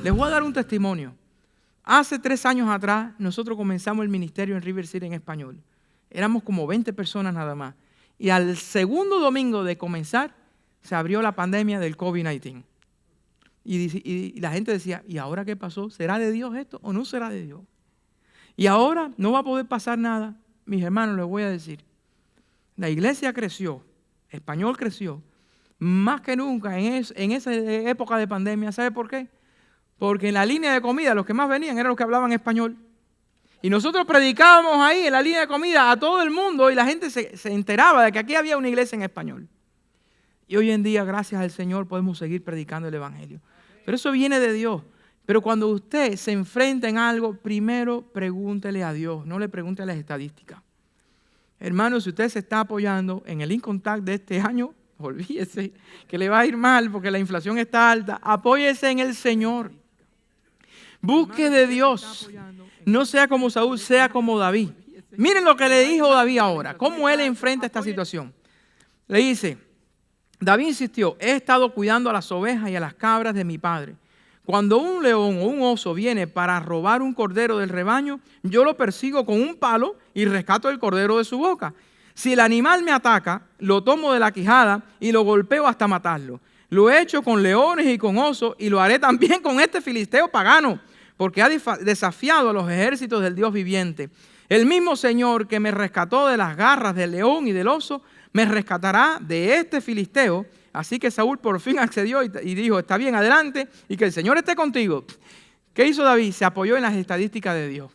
Les voy a dar un testimonio. Hace 3 años atrás, nosotros comenzamos el ministerio en River City en español. Éramos como 20 personas nada más. Y al segundo domingo de comenzar, se abrió la pandemia del COVID-19. Y la gente decía, ¿y ahora qué pasó? ¿Será de Dios esto o no será de Dios? Y ahora no va a poder pasar nada. Mis hermanos, les voy a decir, la iglesia creció, español creció, más que nunca en esa época de pandemia. ¿Sabe por qué? Porque en la línea de comida los que más venían eran los que hablaban español. Y nosotros predicábamos ahí en la línea de comida a todo el mundo y la gente se enteraba de que aquí había una iglesia en español. Y hoy en día, gracias al Señor, podemos seguir predicando el evangelio. Pero eso viene de Dios. Pero cuando usted se enfrenta en algo, primero pregúntele a Dios, no le pregunte a las estadísticas. Hermano, si usted se está apoyando en el Income Tax de este año, olvídese que le va a ir mal porque la inflación está alta. Apóyese en el Señor. Busque de Dios. No sea como Saúl, sea como David. Miren lo que le dijo David ahora, cómo él enfrenta esta situación. Le dice, David insistió, he estado cuidando a las ovejas y a las cabras de mi padre. Cuando un león o un oso viene para robar un cordero del rebaño, yo lo persigo con un palo y rescato el cordero de su boca. Si el animal me ataca, lo tomo de la quijada y lo golpeo hasta matarlo. Lo he hecho con leones y con osos y lo haré también con este filisteo pagano, porque ha desafiado a los ejércitos del Dios viviente. El mismo Señor que me rescató de las garras del león y del oso, me rescatará de este filisteo. Así que Saúl por fin accedió y dijo, está bien, adelante, y que el Señor esté contigo. ¿Qué hizo David? Se apoyó en las estadísticas de Dios.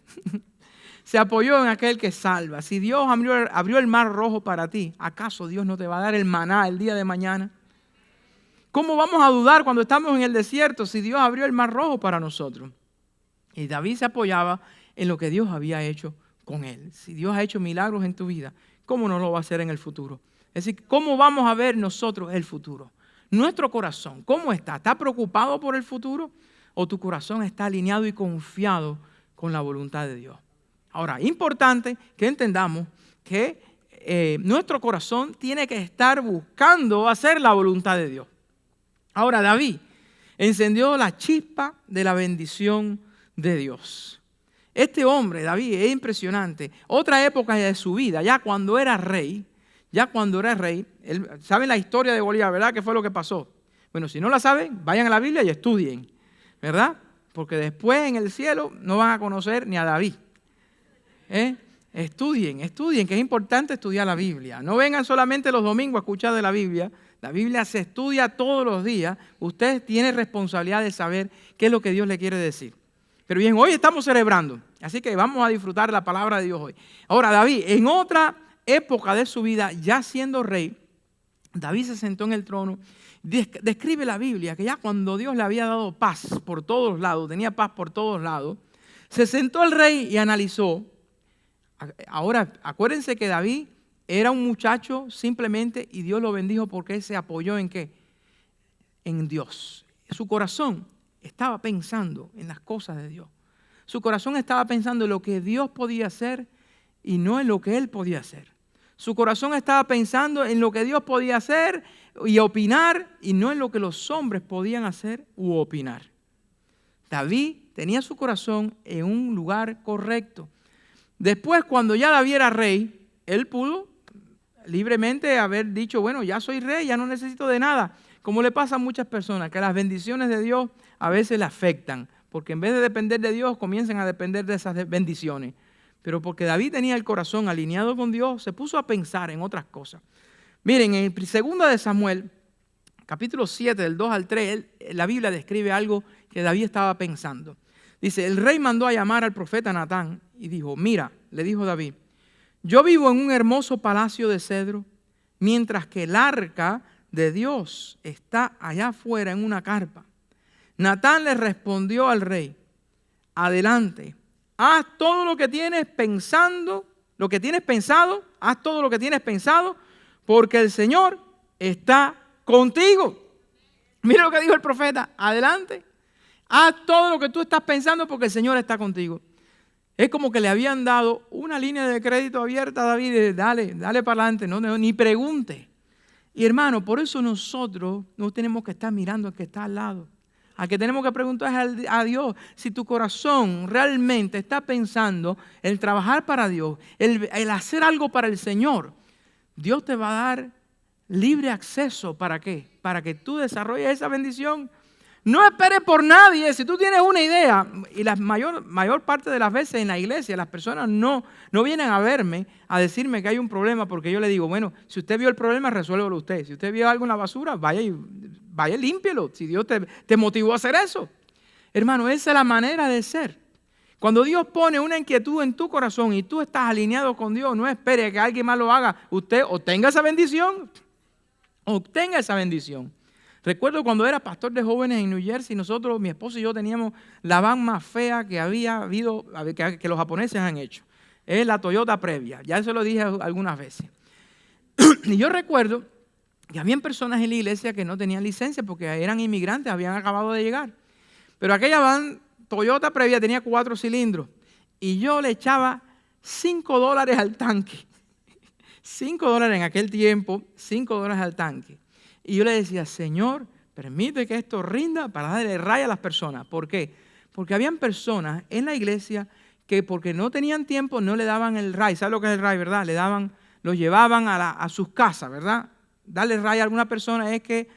Se apoyó en aquel que salva. Si Dios abrió el mar rojo para ti, ¿acaso Dios no te va a dar el maná el día de mañana? ¿Cómo vamos a dudar cuando estamos en el desierto si Dios abrió el mar rojo para nosotros? Y David se apoyaba en lo que Dios había hecho con él. Si Dios ha hecho milagros en tu vida, ¿cómo no lo va a hacer en el futuro? Es decir, ¿cómo vamos a ver nosotros el futuro? Nuestro corazón, ¿cómo está? ¿Está preocupado por el futuro? ¿O tu corazón está alineado y confiado con la voluntad de Dios? Ahora, importante que entendamos que nuestro corazón tiene que estar buscando hacer la voluntad de Dios. Ahora, David encendió la chispa de la bendición de Dios. Este hombre, David, es impresionante. Otra época de su vida, ya cuando era rey, ¿saben la historia de Goliat, verdad? ¿Qué fue lo que pasó? Bueno, si no la saben, vayan a la Biblia y estudien, ¿verdad? Porque después en el cielo no van a conocer ni a David. Estudien, que es importante estudiar la Biblia. No vengan solamente los domingos a escuchar de la Biblia. La Biblia se estudia todos los días. Usted tiene responsabilidad de saber qué es lo que Dios le quiere decir. Pero bien, hoy estamos celebrando, así que vamos a disfrutar la palabra de Dios hoy. Ahora, David, en otra época de su vida, ya siendo rey, David se sentó en el trono. Describe la Biblia que ya cuando Dios le había dado paz por todos lados, tenía paz por todos lados, se sentó el rey y analizó. Ahora, acuérdense que David era un muchacho simplemente y Dios lo bendijo porque él se apoyó ¿en qué? En Dios. Su corazón estaba pensando en las cosas de Dios. Su corazón estaba pensando en lo que Dios podía hacer y no en lo que él podía hacer. Su corazón estaba pensando en lo que Dios podía hacer y opinar y no en lo que los hombres podían hacer u opinar. David tenía su corazón en un lugar correcto. Después, cuando ya David era rey, él pudo libremente haber dicho, bueno, ya soy rey, ya no necesito de nada. Como le pasa a muchas personas, que las bendiciones de Dios a veces le afectan, porque en vez de depender de Dios, comienzan a depender de esas bendiciones. Pero porque David tenía el corazón alineado con Dios, se puso a pensar en otras cosas. Miren, en 2 de Samuel, capítulo 7, del 2 al 3, la Biblia describe algo que David estaba pensando. Dice, el rey mandó a llamar al profeta Natán y dijo, mira, le dijo David, yo vivo en un hermoso palacio de cedro, mientras que el arca de Dios está allá afuera en una carpa. Natán le respondió al rey, adelante, haz todo lo que tienes pensado, haz todo lo que tienes pensado, porque el Señor está contigo. Mira lo que dijo el profeta, adelante, haz todo lo que tú estás pensando porque el Señor está contigo. Es como que le habían dado una línea de crédito abierta a David, de dale para adelante, no, ni pregunte. Y hermano, por eso nosotros no tenemos que estar mirando al que está al lado. a que tenemos que preguntar a Dios si tu corazón realmente está pensando en trabajar para Dios, el hacer algo para el Señor. Dios te va a dar libre acceso. ¿Para qué? Para que tú desarrolles esa bendición. No esperes por nadie. Si tú tienes una idea, y la mayor parte de las veces en la iglesia las personas no vienen a verme a decirme que hay un problema, porque yo le digo, bueno, si usted vio el problema, resuélvelo usted. Si usted vio algo en la basura, vaya y límpielo. Si Dios te motivó a hacer eso. Hermano, esa es la manera de ser. Cuando Dios pone una inquietud en tu corazón y tú estás alineado con Dios, no espere que alguien más lo haga. Usted obtenga esa bendición. Obtenga esa bendición. Recuerdo cuando era pastor de jóvenes en New Jersey, nosotros, mi esposo y yo, teníamos la van más fea que había habido, que los japoneses han hecho. Es la Toyota Previa. Ya eso lo dije algunas veces. Y yo recuerdo que habían personas en la iglesia que no tenían licencia porque eran inmigrantes, habían acabado de llegar. Pero aquella van Toyota Previa tenía 4 cilindros y yo le echaba $5 al tanque. $5 en aquel tiempo, $5 al tanque. Y yo le decía, Señor, permite que esto rinda para darle raya a las personas. ¿Por qué? Porque habían personas en la iglesia que porque no tenían tiempo no le daban el ray. ¿Sabe lo que es el ray, verdad? Lo llevaban a sus casas, ¿verdad? Darle ray a alguna persona es que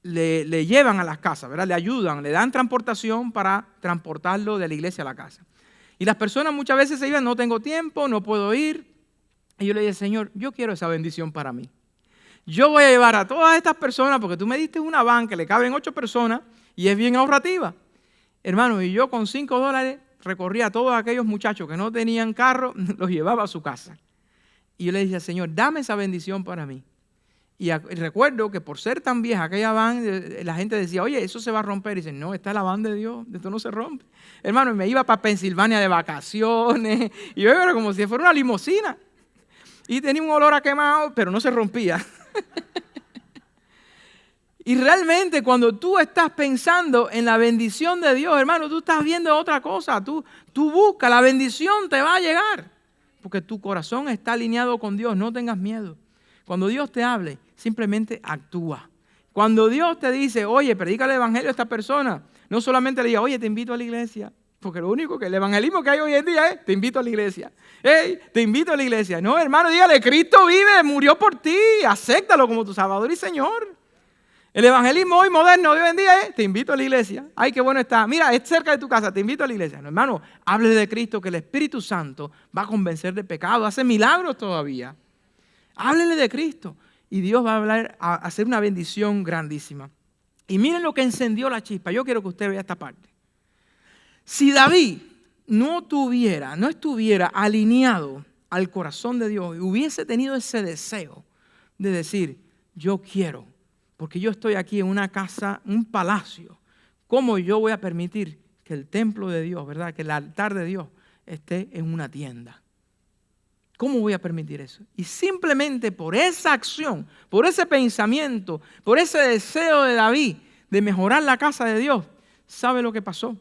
le llevan a las casas, ¿verdad? Le ayudan, le dan transportación para transportarlo de la iglesia a la casa. Y las personas muchas veces se iban, no tengo tiempo, no puedo ir. Y yo le dije, Señor, yo quiero esa bendición para mí. Yo voy a llevar a todas estas personas, porque tú me diste una van que le caben 8 personas y es bien ahorrativa. Hermano, y yo con $5 recorría a todos aquellos muchachos que no tenían carro, los llevaba a su casa. Y yo le dije, Señor, dame esa bendición para mí. Y recuerdo que por ser tan vieja aquella van, la gente decía, oye, eso se va a romper. Y dicen, no, esta es la van de Dios, esto no se rompe. Hermano, me iba para Pensilvania de vacaciones, y yo era como si fuera una limusina. Y tenía un olor a quemado, pero no se rompía. Y realmente cuando tú estás pensando en la bendición de Dios, hermano, tú estás viendo otra cosa. Tú buscas, la bendición te va a llegar. Porque tu corazón está alineado con Dios, no tengas miedo. Cuando Dios te hable, simplemente actúa. Cuando Dios te dice, oye, predica el evangelio a esta persona, no solamente le diga, oye, te invito a la iglesia. Porque lo único que el evangelismo que hay hoy en día es, te invito a la iglesia. Hey, te invito a la iglesia. No, hermano, dígale, Cristo vive, murió por ti. Acéptalo como tu Salvador y Señor. El evangelismo hoy moderno, hoy en día es, te invito a la iglesia. Ay, qué bueno está. Mira, es cerca de tu casa, te invito a la iglesia. No, hermano, hable de Cristo, que el Espíritu Santo va a convencer de pecado. Hace milagros todavía. Háblele de Cristo. Y Dios va a hacer una bendición grandísima. Y miren lo que encendió la chispa. Yo quiero que usted vea esta parte. Si David no estuviera alineado al corazón de Dios y hubiese tenido ese deseo de decir, yo quiero, porque yo estoy aquí en una casa, un palacio, ¿cómo yo voy a permitir que el templo de Dios, verdad, que el altar de Dios esté en una tienda? ¿Cómo voy a permitir eso? Y simplemente por esa acción, por ese pensamiento, por ese deseo de David de mejorar la casa de Dios, ¿sabe lo que pasó?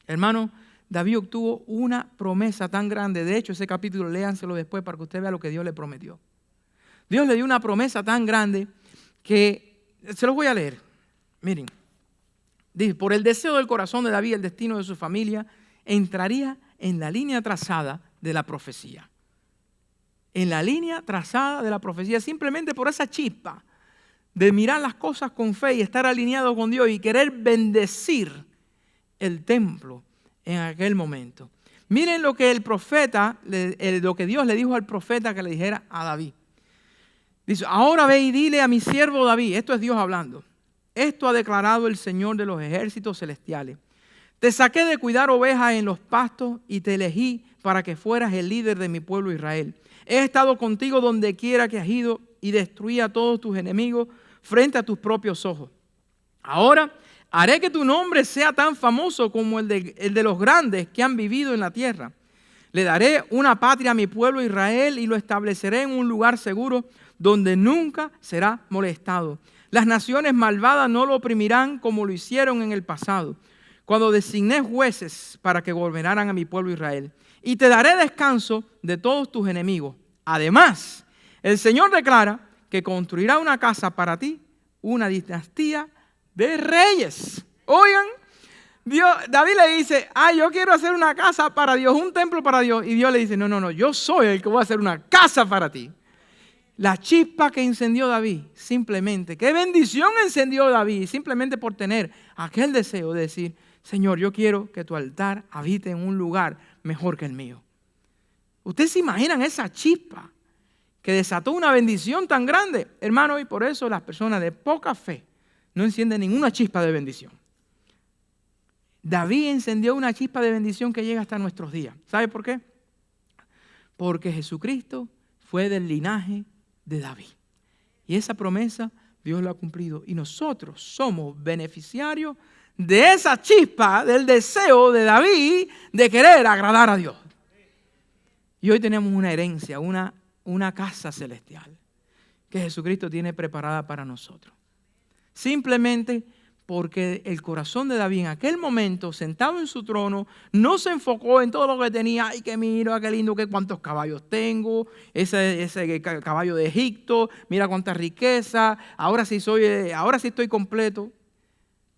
Hermano, David obtuvo una promesa tan grande. De hecho, ese capítulo léanselo después para que usted vea lo que Dios le prometió. Dios le dio una promesa tan grande que, se los voy a leer. Miren, dice, por el deseo del corazón de David, el destino de su familia entraría en la línea trazada de la profecía. En la línea trazada de la profecía, simplemente por esa chispa de mirar las cosas con fe y estar alineado con Dios y querer bendecir el templo en aquel momento. Miren lo que el profeta, lo que Dios le dijo al profeta que le dijera a David. Dice, ahora ve y dile a mi siervo David, esto es Dios hablando, esto ha declarado el Señor de los ejércitos celestiales. Te saqué de cuidar ovejas en los pastos y te elegí para que fueras el líder de mi pueblo Israel. He estado contigo donde quiera que has ido y destruí a todos tus enemigos frente a tus propios ojos. Ahora haré que tu nombre sea tan famoso como el de los grandes que han vivido en la tierra. Le daré una patria a mi pueblo Israel y lo estableceré en un lugar seguro donde nunca será molestado. Las naciones malvadas no lo oprimirán como lo hicieron en el pasado, cuando designé jueces para que gobernaran a mi pueblo Israel. Y te daré descanso de todos tus enemigos. Además, el Señor declara que construirá una casa para ti, una dinastía de reyes. Oigan, David le dice, yo quiero hacer una casa para Dios, un templo para Dios. Y Dios le dice, no, yo soy el que voy a hacer una casa para ti. La chispa que encendió David, simplemente, qué bendición encendió David, simplemente por tener aquel deseo de decir, Señor, yo quiero que tu altar habite en un lugar mejor que el mío. ¿Ustedes se imaginan esa chispa que desató una bendición tan grande? Hermano, y por eso las personas de poca fe no encienden ninguna chispa de bendición. David encendió una chispa de bendición que llega hasta nuestros días. ¿Sabe por qué? Porque Jesucristo fue del linaje de David. Y esa promesa Dios la ha cumplido. Y nosotros somos beneficiarios de esa chispa, del deseo de David de querer agradar a Dios. Y hoy tenemos una herencia, una casa celestial que Jesucristo tiene preparada para nosotros. Simplemente porque el corazón de David en aquel momento, sentado en su trono, no se enfocó en todo lo que tenía. Ay, qué mira, qué lindo, que cuántos caballos tengo, ese caballo de Egipto, mira cuánta riqueza, ahora sí estoy completo.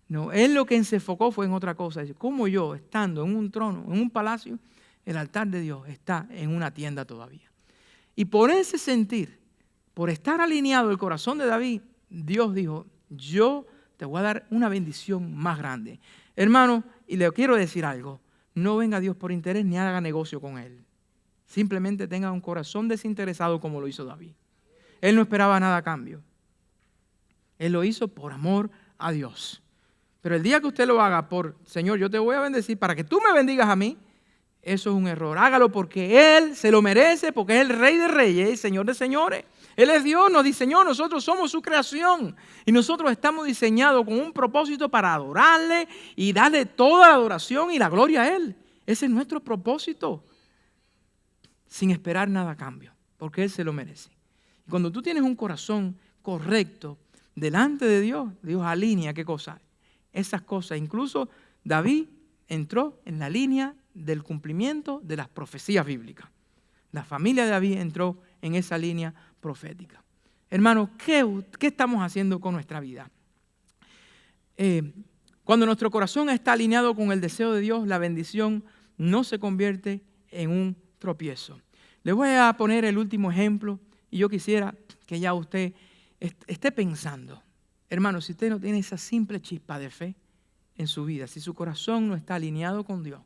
No, él lo que se enfocó fue en otra cosa. Como yo, estando en un trono, en un palacio, el altar de Dios está en una tienda todavía. Y por ese sentir, por estar alineado el corazón de David, Dios dijo, yo te voy a dar una bendición más grande. Hermano, y le quiero decir algo, no venga Dios por interés ni haga negocio con Él. Simplemente tenga un corazón desinteresado como lo hizo David. Él no esperaba nada a cambio. Él lo hizo por amor a Dios. Pero el día que usted lo haga por, Señor, yo te voy a bendecir para que tú me bendigas a mí, eso es un error. Hágalo porque Él se lo merece, porque es el Rey de Reyes y Señor de Señores. Él es Dios, nos diseñó, nosotros somos su creación. Y nosotros estamos diseñados con un propósito para adorarle y darle toda la adoración y la gloria a Él. Ese es nuestro propósito. Sin esperar nada a cambio, porque Él se lo merece. Y cuando tú tienes un corazón correcto delante de Dios, Dios alinea, ¿qué cosa? Esas cosas. Incluso David entró en la línea del cumplimiento de las profecías bíblicas. La familia de David entró en esa línea profética. Hermanos, ¿qué estamos haciendo con nuestra vida? Cuando nuestro corazón está alineado con el deseo de Dios, la bendición no se convierte en un tropiezo. Les voy a poner el último ejemplo y yo quisiera que ya usted esté pensando. Hermano, si usted no tiene esa simple chispa de fe en su vida, si su corazón no está alineado con Dios,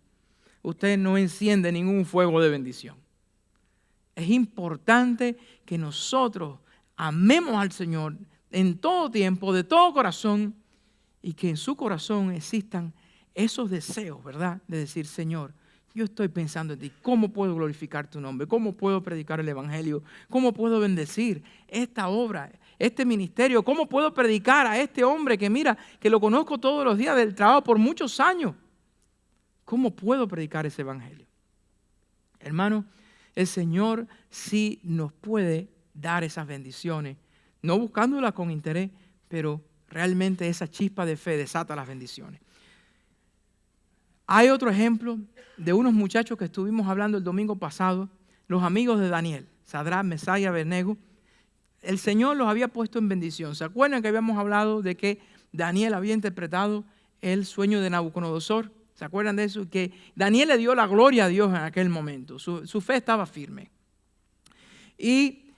usted no enciende ningún fuego de bendición. Es importante que nosotros amemos al Señor en todo tiempo, de todo corazón, y que en su corazón existan esos deseos, ¿verdad? De decir, Señor, yo estoy pensando en ti. ¿Cómo puedo glorificar tu nombre? ¿Cómo puedo predicar el Evangelio? ¿Cómo puedo bendecir esta obra, este ministerio? ¿Cómo puedo predicar a este hombre que mira, que lo conozco todos los días del trabajo por muchos años? ¿Cómo puedo predicar ese Evangelio? Hermano, el Señor sí nos puede dar esas bendiciones, no buscándolas con interés, pero realmente esa chispa de fe desata las bendiciones. Hay otro ejemplo de unos muchachos que estuvimos hablando el domingo pasado, los amigos de Daniel, Sadrach, Mesach y Abednego. El Señor los había puesto en bendición. ¿Se acuerdan que habíamos hablado de que Daniel había interpretado el sueño de Nabucodonosor? ¿Se acuerdan de eso? Que Daniel le dio la gloria a Dios en aquel momento. Su fe estaba firme. Y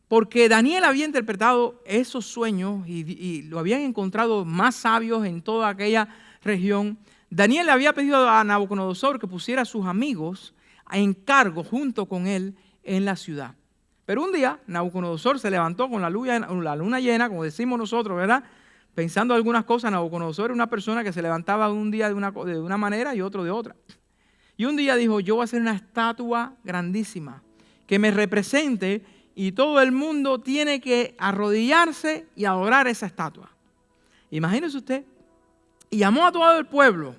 porque Daniel había interpretado esos sueños y lo habían encontrado más sabios en toda aquella región, Daniel le había pedido a Nabucodonosor que pusiera a sus amigos en cargo junto con él en la ciudad. Pero un día Nabucodonosor se levantó con la luna llena, como decimos nosotros, ¿verdad? Pensando algunas cosas. Nabucodonosor era una persona que se levantaba un día de una manera y otro de otra. Y un día dijo, yo voy a hacer una estatua grandísima que me represente y todo el mundo tiene que arrodillarse y adorar esa estatua. Imagínese usted. Y llamó a todo el pueblo,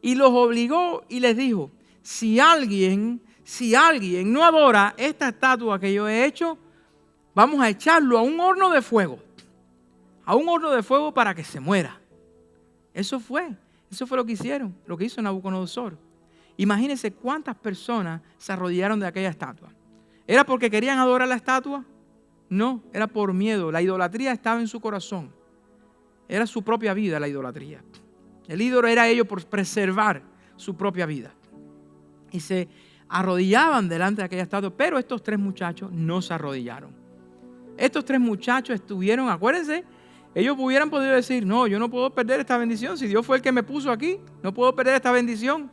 y los obligó y les dijo, si alguien no adora esta estatua que yo he hecho, vamos a echarlo a un horno de fuego. A un horno de fuego para que se muera. Eso fue lo que hicieron, lo que hizo Nabucodonosor. Imagínense cuántas personas se arrodillaron de aquella estatua. ¿Era porque querían adorar la estatua? No, era por miedo. La idolatría estaba en su corazón. era su propia vida la idolatría. El ídolo era ellos por preservar su propia vida. Y se arrodillaban delante de aquella estatua, pero estos 3 muchachos no se arrodillaron. Estos 3 muchachos estuvieron, acuérdense, ellos hubieran podido decir, no, yo no puedo perder esta bendición, si Dios fue el que me puso aquí, no puedo perder esta bendición.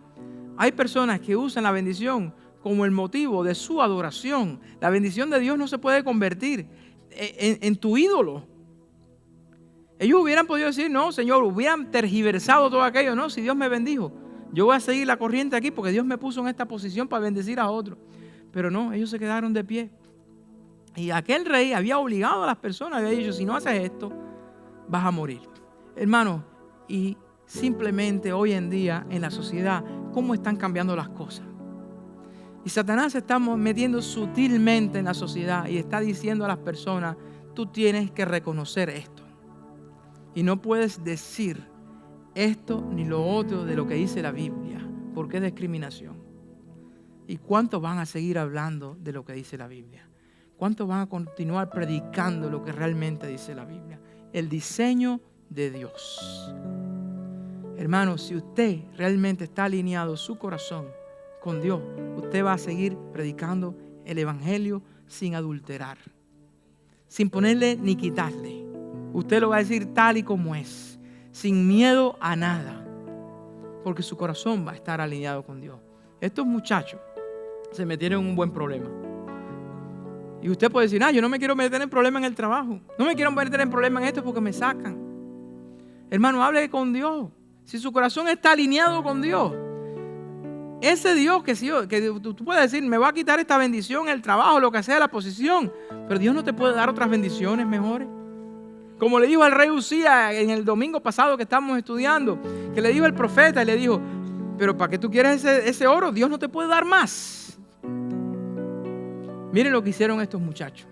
Hay personas que usan la bendición como el motivo de su adoración. La bendición de Dios no se puede convertir en tu ídolo. Ellos hubieran podido decir, no, Señor, hubieran tergiversado todo aquello. No, si Dios me bendijo, yo voy a seguir la corriente aquí porque Dios me puso en esta posición para bendecir a otros. Pero no, ellos se quedaron de pie. Y aquel rey había obligado a las personas, había dicho, si no haces esto, vas a morir. Hermanos, y simplemente hoy en día en la sociedad, ¿cómo están cambiando las cosas? Y Satanás se está metiendo sutilmente en la sociedad y está diciendo a las personas, tú tienes que reconocer esto. Y no puedes decir esto ni lo otro de lo que dice la Biblia, porque es discriminación. ¿Y cuántos van a seguir hablando de lo que dice la Biblia? ¿Cuántos van a continuar predicando lo que realmente dice la Biblia? El diseño de Dios. Hermanos, si usted realmente está alineado su corazón con Dios, usted va a seguir predicando el Evangelio sin adulterar, sin ponerle ni quitarle. Usted lo va a decir tal y como es, sin miedo a nada, porque su corazón va a estar alineado con Dios. Estos muchachos se metieron en un buen problema. Y usted puede decir, yo no me quiero meter en problemas en el trabajo, no me quiero meter en problemas en esto porque me sacan. Hermano, hable con Dios. Si su corazón está alineado con Dios, ese Dios que tú puedes decir, me va a quitar esta bendición, el trabajo, lo que sea, la posición, pero Dios no te puede dar otras bendiciones mejores. Como le dijo al rey Usías en el domingo pasado que estamos estudiando, que le dijo el profeta y le dijo, pero ¿para qué tú quieres ese oro? Dios no te puede dar más. Miren lo que hicieron estos muchachos.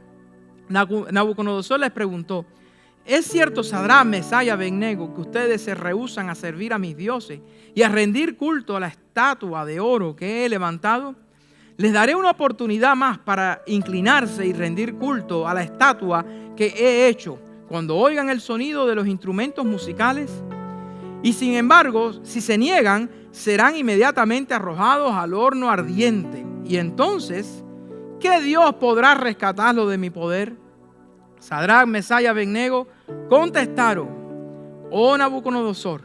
Nabucodonosor les preguntó, ¿es cierto, Sadrach, Mesach y Abednego, que ustedes se rehúsan a servir a mis dioses y a rendir culto a la estatua de oro que he levantado? Les daré una oportunidad más para inclinarse y rendir culto a la estatua que he hecho cuando oigan el sonido de los instrumentos musicales. Y sin embargo, si se niegan, serán inmediatamente arrojados al horno ardiente. Y entonces, ¿qué Dios podrá rescatarlo de mi poder? Sadrach, Mesach y Abednego contestaron, oh Nabucodonosor,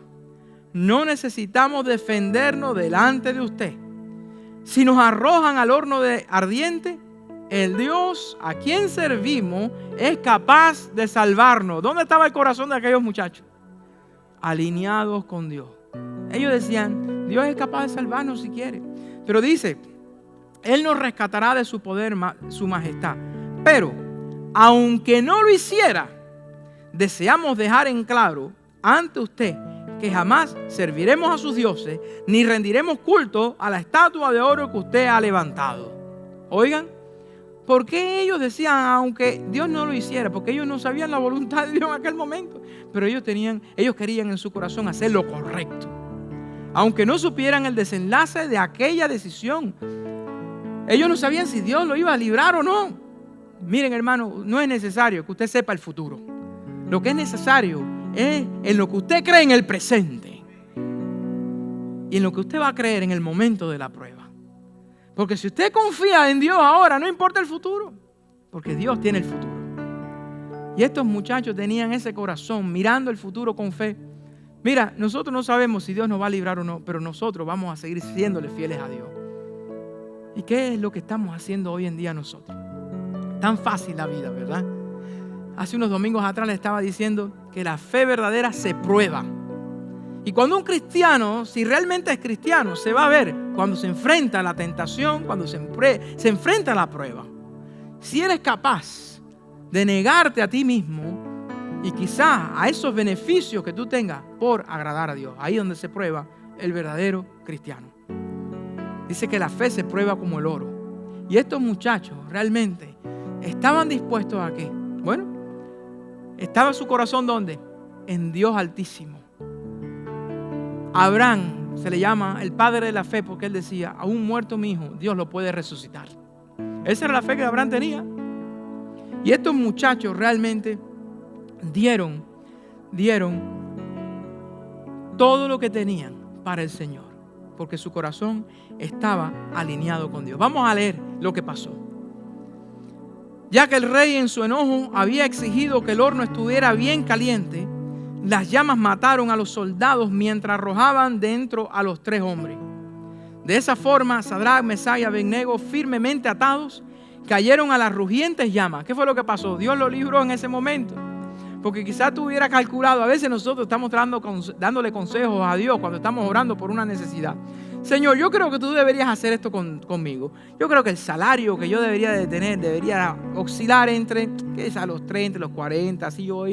no necesitamos defendernos delante de usted. Si nos arrojan al horno ardiente, el Dios a quien servimos es capaz de salvarnos. ¿Dónde estaba el corazón de aquellos muchachos? Alineados con Dios. Ellos decían, Dios es capaz de salvarnos si quiere. Pero dice, Él nos rescatará de su poder, su majestad. Pero, aunque no lo hiciera, deseamos dejar en claro ante usted que jamás serviremos a sus dioses, ni rendiremos culto a la estatua de oro que usted ha levantado. Oigan, ¿por qué ellos decían, aunque Dios no lo hiciera? Porque ellos no sabían la voluntad de Dios en aquel momento. Pero ellos querían en su corazón hacer lo correcto. Aunque no supieran el desenlace de aquella decisión. Ellos no sabían si Dios lo iba a librar o no. Miren, hermano, no es necesario que usted sepa el futuro. Lo que es necesario es en lo que usted cree en el presente. Y en lo que usted va a creer en el momento de la prueba. Porque si usted confía en Dios ahora, no importa el futuro, porque Dios tiene el futuro. Y estos muchachos tenían ese corazón mirando el futuro con fe. Mira, nosotros no sabemos si Dios nos va a librar o no, pero nosotros vamos a seguir siéndole fieles a Dios. ¿Y qué es lo que estamos haciendo hoy en día nosotros? Tan fácil la vida, ¿verdad? Hace unos domingos atrás le estaba diciendo que la fe verdadera se prueba. Y cuando un cristiano, si realmente es cristiano, se va a ver cuando se enfrenta a la tentación, cuando se enfrenta a la prueba. Si eres capaz de negarte a ti mismo y quizás a esos beneficios que tú tengas por agradar a Dios, ahí es donde se prueba el verdadero cristiano. Dice que la fe se prueba como el oro. Y estos muchachos realmente estaban dispuestos a ¿qué? Bueno, estaba su corazón ¿dónde? En Dios Altísimo. Abraham se le llama el padre de la fe porque él decía, aún muerto mi hijo, Dios lo puede resucitar. Esa era la fe que Abraham tenía. Y estos muchachos realmente dieron dieron todo lo que tenían para el Señor, porque su corazón estaba alineado con Dios. Vamos a leer lo que pasó. Ya que el rey en su enojo había exigido que el horno estuviera bien caliente, las llamas mataron a los soldados mientras arrojaban dentro a los 3 hombres. De esa forma, Sadrac, Mesach y Abednego, firmemente atados, cayeron a las rugientes llamas. ¿Qué fue lo que pasó? Dios los libró en ese momento. Porque quizás tú hubieras calculado, a veces nosotros estamos dándole consejos a Dios cuando estamos orando por una necesidad. Señor, yo creo que tú deberías hacer esto conmigo. Yo creo que el salario que yo debería de tener debería oscilar entre, ¿qué es? A los 30, los 40. Así yo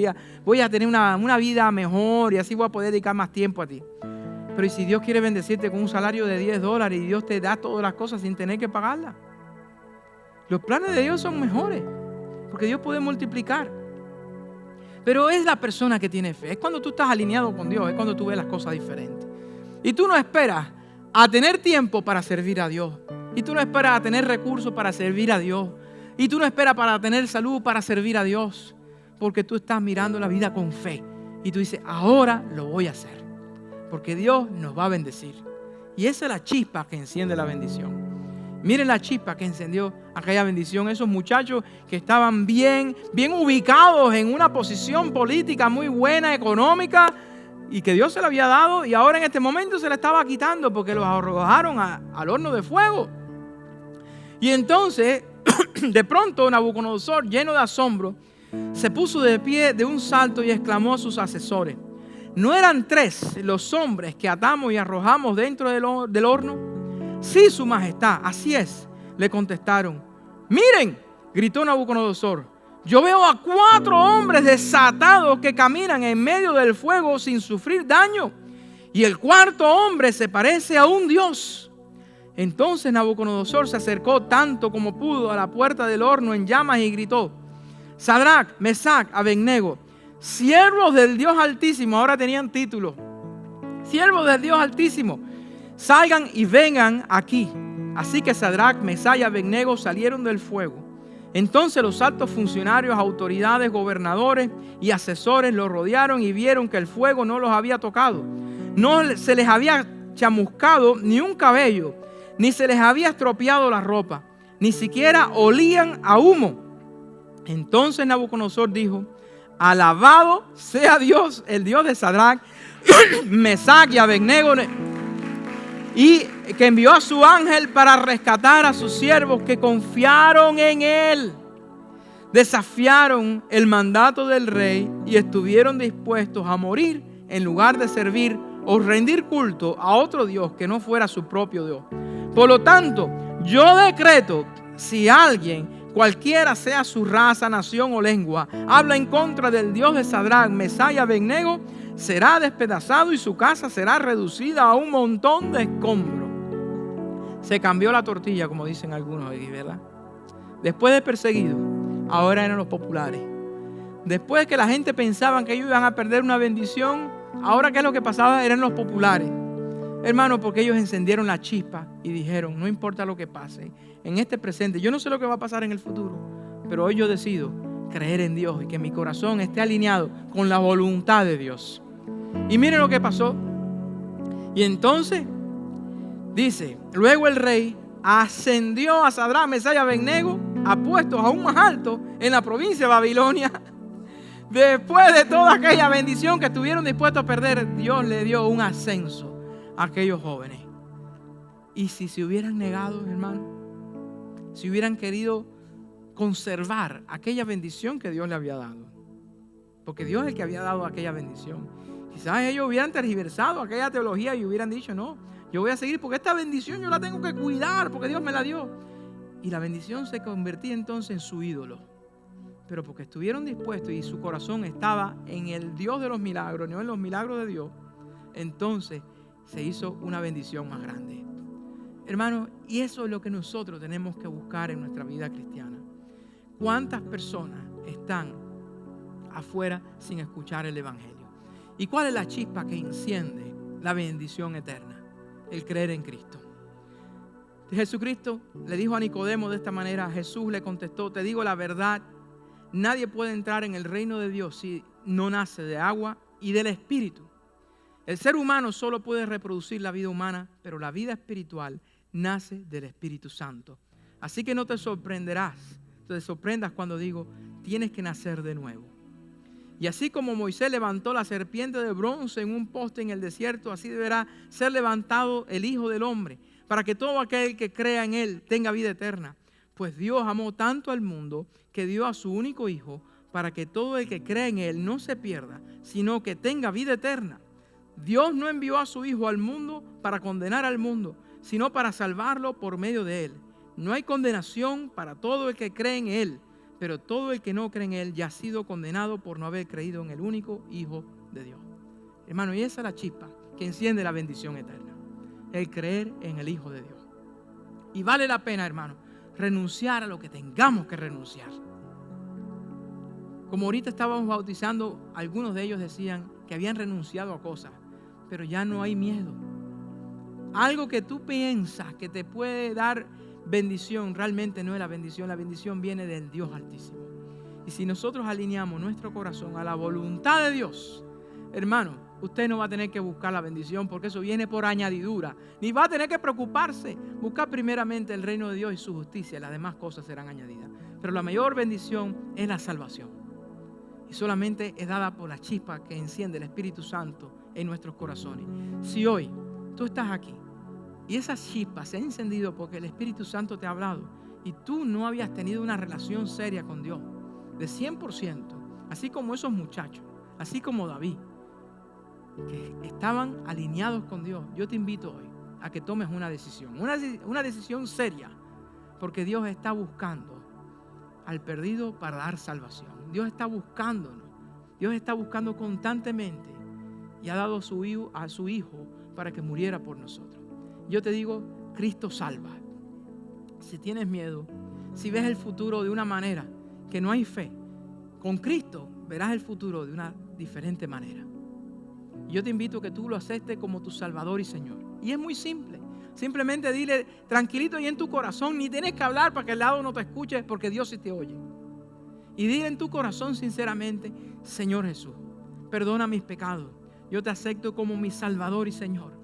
voy a tener una vida mejor y así voy a poder dedicar más tiempo a ti. Pero ¿y si Dios quiere bendecirte con un salario de $10 y Dios te da todas las cosas sin tener que pagarlas? Los planes de Dios son mejores porque Dios puede multiplicar. Pero es la persona que tiene fe. Es cuando tú estás alineado con Dios, es cuando tú ves las cosas diferentes. Y tú no esperas a tener tiempo para servir a Dios. Y tú no esperas a tener recursos para servir a Dios. Y tú no esperas para tener salud para servir a Dios. Porque tú estás mirando la vida con fe. Y tú dices, ahora lo voy a hacer. Porque Dios nos va a bendecir. Y esa es la chispa que enciende la bendición. Miren la chispa que encendió aquella bendición. Esos muchachos que estaban bien ubicados en una posición política muy buena, económica, y que Dios se le había dado, y ahora en este momento se le estaba quitando porque los arrojaron al horno de fuego. Y entonces, de pronto, Nabucodonosor, lleno de asombro, se puso de pie de un salto y exclamó a sus asesores: ¿no eran 3 los hombres que atamos y arrojamos dentro del horno? Sí, su majestad, así es, le contestaron. Miren, gritó Nabucodonosor, yo veo a 4 hombres desatados que caminan en medio del fuego sin sufrir daño, y el 4.º hombre se parece a un dios. Entonces Nabucodonosor se acercó tanto como pudo a la puerta del horno en llamas y gritó: Sadrac, Mesach, Abednego, siervos del Dios Altísimo. Ahora tenían título. Siervos del Dios Altísimo, salgan y vengan aquí. Así que Sadrac, Mesach y Abednego salieron del fuego. Entonces los altos funcionarios, autoridades, gobernadores y asesores los rodearon y vieron que el fuego no los había tocado. No se les había chamuscado ni un cabello, ni se les había estropeado la ropa, ni siquiera olían a humo. Entonces Nabucodonosor dijo: alabado sea Dios, el Dios de Sadrac, Mesach y Abednego, y que envió a su ángel para rescatar a sus siervos que confiaron en él. Desafiaron el mandato del rey y estuvieron dispuestos a morir en lugar de servir o rendir culto a otro Dios que no fuera su propio Dios. Por lo tanto, yo decreto, si alguien, cualquiera sea su raza, nación o lengua, habla en contra del Dios de Sadrac, Mesach y Abednego, será despedazado y su casa será reducida a un montón de escombros. Se cambió la tortilla, como dicen algunos hoy, ¿verdad? Después de perseguidos, ahora eran los populares. Después que la gente pensaba que ellos iban a perder una bendición, ahora ¿qué es lo que pasaba? Eran los populares. Hermano, porque ellos encendieron la chispa y dijeron: no importa lo que pase en este presente, yo no sé lo que va a pasar en el futuro, pero hoy yo decido creer en Dios y que mi corazón esté alineado con la voluntad de Dios. Y miren lo que pasó. Y entonces dice: luego el rey ascendió a Sadrac, Mesach y Abednego a puestos aún más altos en la provincia de Babilonia. Después de toda aquella bendición que estuvieron dispuestos a perder, Dios le dio un ascenso a aquellos jóvenes. Y si se hubieran negado, hermano, si hubieran querido conservar aquella bendición que Dios le había dado, porque Dios es el que había dado aquella bendición, quizás ellos hubieran tergiversado aquella teología y hubieran dicho: no, yo voy a seguir porque esta bendición yo la tengo que cuidar porque Dios me la dio. Y la bendición se convertía entonces en su ídolo. Pero porque estuvieron dispuestos y su corazón estaba en el Dios de los milagros, no en los milagros de Dios, entonces se hizo una bendición más grande. Hermanos, y eso es lo que nosotros tenemos que buscar en nuestra vida cristiana. ¿Cuántas personas están afuera sin escuchar el Evangelio? ¿Y cuál es la chispa que enciende la bendición eterna? El creer en Cristo. Jesucristo le dijo a Nicodemo de esta manera. Jesús le contestó: te digo la verdad, nadie puede entrar en el reino de Dios si no nace de agua y del Espíritu. El ser humano solo puede reproducir la vida humana, pero la vida espiritual nace del Espíritu Santo. Así que no te sorprendas cuando digo, tienes que nacer de nuevo. Y así como Moisés levantó la serpiente de bronce en un poste en el desierto, así deberá ser levantado el Hijo del Hombre, para que todo aquel que crea en Él tenga vida eterna. Pues Dios amó tanto al mundo que dio a su único Hijo, para que todo el que crea en Él no se pierda, sino que tenga vida eterna. Dios no envió a su Hijo al mundo para condenar al mundo, sino para salvarlo por medio de Él. No hay condenación para todo el que cree en Él, pero todo el que no cree en Él ya ha sido condenado por no haber creído en el único Hijo de Dios. Hermano, y esa es la chispa que enciende la bendición eterna, el creer en el Hijo de Dios. Y vale la pena, hermano, renunciar a lo que tengamos que renunciar. Como ahorita estábamos bautizando, algunos de ellos decían que habían renunciado a cosas, pero ya no hay miedo. Algo que tú piensas que te puede dar bendición, realmente no es la bendición viene del Dios Altísimo. Y si nosotros alineamos nuestro corazón a la voluntad de Dios, hermano, usted no va a tener que buscar la bendición, porque eso viene por añadidura, ni va a tener que preocuparse. Buscar primeramente el reino de Dios y su justicia, y las demás cosas serán añadidas. Pero la mayor bendición es la salvación, y solamente es dada por la chispa que enciende el Espíritu Santo en nuestros corazones. Si hoy tú estás aquí y esa chispa se ha encendido porque el Espíritu Santo te ha hablado y tú no habías tenido una relación seria con Dios de 100%, así como esos muchachos, así como David, que estaban alineados con Dios, yo te invito hoy a que tomes una decisión seria, porque Dios está buscando al perdido para dar salvación. Dios está buscándonos, Dios está buscando constantemente y ha dado a su Hijo para que muriera por nosotros. Yo te digo, Cristo salva. Si tienes miedo, si ves el futuro de una manera que no hay fe, con Cristo verás el futuro de una diferente manera. Yo te invito a que tú lo aceptes como tu Salvador y Señor. Y es muy simple. Simplemente dile tranquilito ahí en tu corazón, ni tienes que hablar para que el lado no te escuche, porque Dios sí te oye. Y dile en tu corazón sinceramente, Señor Jesús, perdona mis pecados. Yo te acepto como mi Salvador y Señor.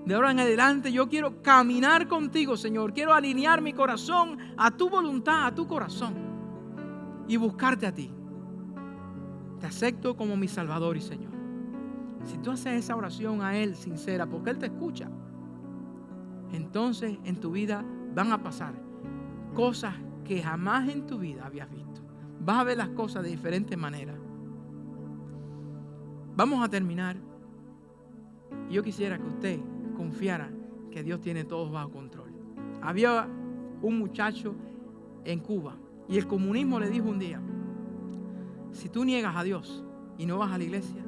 De ahora en adelante yo quiero caminar contigo, Señor. Quiero alinear mi corazón a tu voluntad, a tu corazón, y buscarte a ti. Te acepto como mi Salvador y Señor. Si tú haces esa oración a Él sincera, porque Él te escucha, entonces en tu vida van a pasar cosas que jamás en tu vida habías visto. Vas a ver las cosas de diferentes maneras. Vamos a terminar. Yo quisiera que usted confiara que Dios tiene todo bajo control. Había un muchacho en Cuba y el comunismo le dijo un día: si tú niegas a Dios y no vas a la iglesia,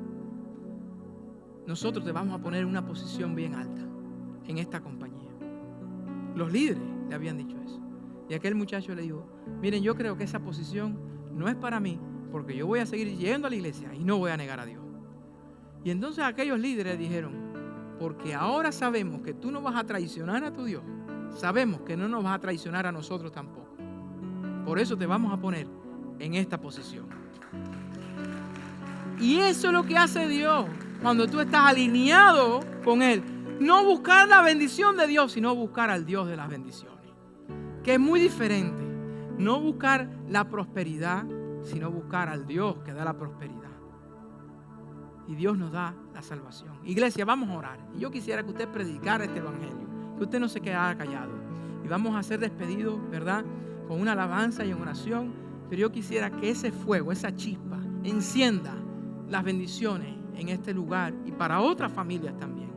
nosotros te vamos a poner en una posición bien alta en esta compañía. Los líderes le habían dicho eso. Y aquel muchacho le dijo: miren, yo creo que esa posición no es para mí, porque yo voy a seguir yendo a la iglesia y no voy a negar a Dios. Y entonces aquellos líderes dijeron: porque ahora sabemos que tú no vas a traicionar a tu Dios, sabemos que no nos vas a traicionar a nosotros tampoco. Por eso te vamos a poner en esta posición. Y eso es lo que hace Dios cuando tú estás alineado con Él. No buscar la bendición de Dios, sino buscar al Dios de las bendiciones, que es muy diferente. No buscar la prosperidad, sino buscar al Dios que da la prosperidad. Y Dios nos da la salvación. Iglesia, vamos a orar. Y yo quisiera que usted predicara este evangelio, que usted no se quedara callado. Y vamos a ser despedidos, ¿verdad?, con una alabanza y en oración. Pero yo quisiera que ese fuego, esa chispa, encienda las bendiciones en este lugar y para otras familias también.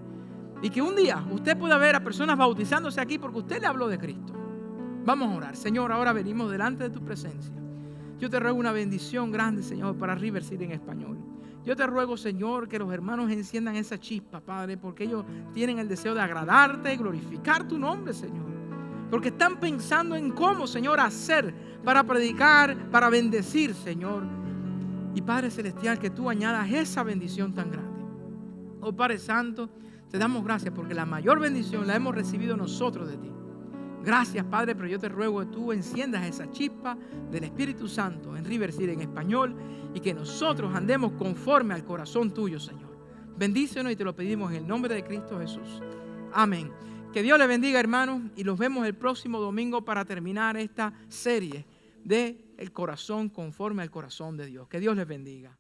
Y que un día usted pueda ver a personas bautizándose aquí porque usted le habló de Cristo. Vamos a orar. Señor, ahora venimos delante de tu presencia. Yo te ruego una bendición grande, Señor, para River City en español. Yo te ruego, Señor, que los hermanos enciendan esa chispa, Padre, porque ellos tienen el deseo de agradarte y glorificar tu nombre, Señor. Porque están pensando en cómo, Señor, hacer para predicar, para bendecir, Señor. Y Padre Celestial, que tú añadas esa bendición tan grande. Oh Padre Santo, te damos gracias porque la mayor bendición la hemos recibido nosotros de ti. Gracias, Padre, pero yo te ruego que tú enciendas esa chispa del Espíritu Santo en River City en español y que nosotros andemos conforme al corazón tuyo, Señor. Bendícenos y te lo pedimos en el nombre de Cristo Jesús. Amén. Que Dios les bendiga, hermanos, y los vemos el próximo domingo para terminar esta serie de El corazón conforme al corazón de Dios. Que Dios les bendiga.